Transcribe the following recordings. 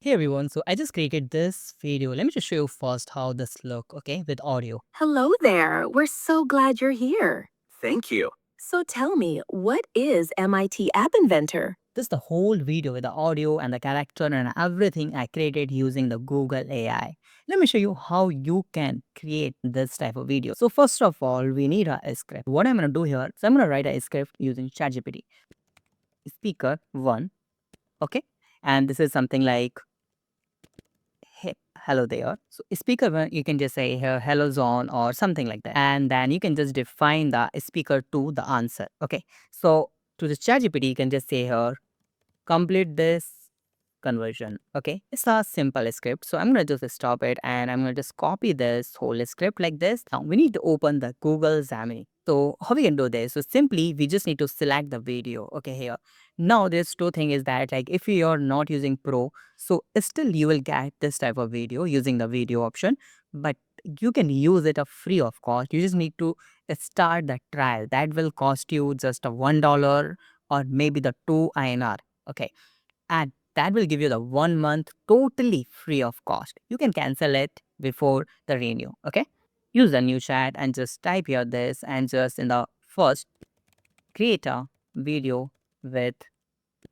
Hey everyone, so I just created this video. Let me just show you first how this look, okay, with audio. Hello there. We're so glad you're here. Thank you. So tell me, what is MIT App Inventor? This is the whole video with the audio and the character and everything I created using the Google AI. Let me show you how you can create this type of video. So first of all, we need a script. What I'm going to do here is I'm going to write a script using ChatGPT. Speaker 1, okay? And this is something like hey, hello there. So speaker one, you can just say here, hello zone or something like that. And then you can just define the speaker to the answer. Okay. So to the ChatGPT, you can just say here, complete this conversion. Okay. It's a simple script. So I'm going to just stop it and I'm going to just copy this whole script like this. Now we need to open the Google Gemini. So how we can do this? So simply we just need to select the video. Okay, here. Now this two thing is that like if you're not using Pro, so still you will get this type of video using the video option, but you can use it a free of cost. You just need to start the trial. That will cost you just a $1 or maybe the 2 INR. Okay. And that will give you the 1 month totally free of cost. You can cancel it before the renew. Okay. Use the new chat and just type here this and just in the first create a video with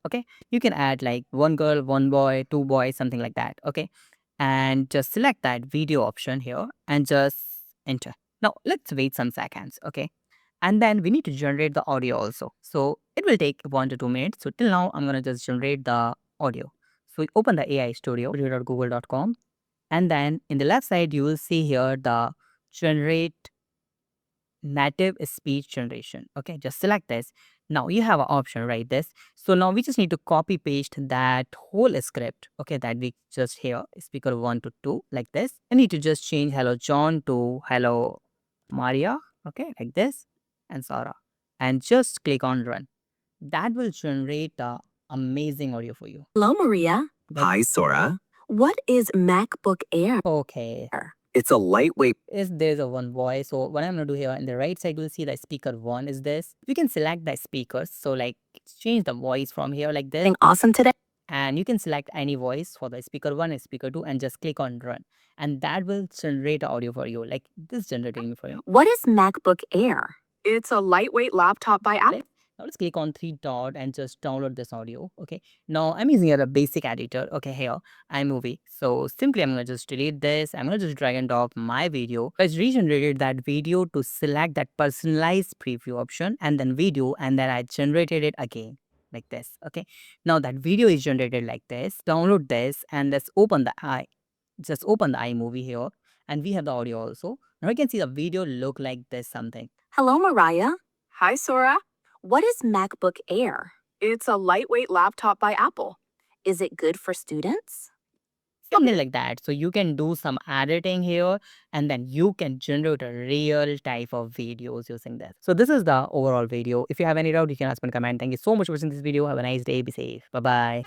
okay, you can add like one girl, one boy, two boys, something like that. Okay, and just select that video option here and just enter. Now let's wait some seconds. Okay, and then we need to generate the audio also, so it will take 1 to 2 minutes. So till now I'm gonna just generate the audio. So open the AI studio google.com, and then in the left side you will see here the generate native speech generation. Okay, just select this. Now you have an option, right? This. So now we just need to copy paste that whole script. Okay, that we just here speaker 1 to 2 like this. I need to just change hello John to hello Maria. Okay, like this and Sarah, and just click on run. That will generate the amazing audio for you. Hello, Maria. Hi, Sora. What is MacBook Air? Okay, It's a lightweight. is there's a one voice. So what I'm gonna do here in the right side, you'll see the speaker 1 is this. You can select the speakers. So like change the voice from here like this. Awesome today. And you can select any voice for the speaker 1 and speaker 2 and just click on run. And that will generate audio for you. Like this generating for you. What is MacBook Air? It's a lightweight laptop by Apple. Now let's click on three dot and just download this audio. Okay. Now I'm using here a basic editor. Okay, here iMovie. So simply I'm gonna just delete this. I'm gonna just drag and drop my video. I regenerated that video to select that personalized preview option and then video, and then I generated it again like this. Okay. Now that video is generated like this. Download this and let's open the just open the iMovie here, and we have the audio also. Now you can see the video look like this something. Hello, Mariah. Hi, Sora. What is MacBook Air? It's a lightweight laptop by Apple. Is it good for students? Something like that. So you can do some editing here and then you can generate a real type of videos using this. So this is the overall video. If you have any doubt, you can ask me in comment. Thank you so much for watching this video. Have a nice day. Be safe. Bye-bye.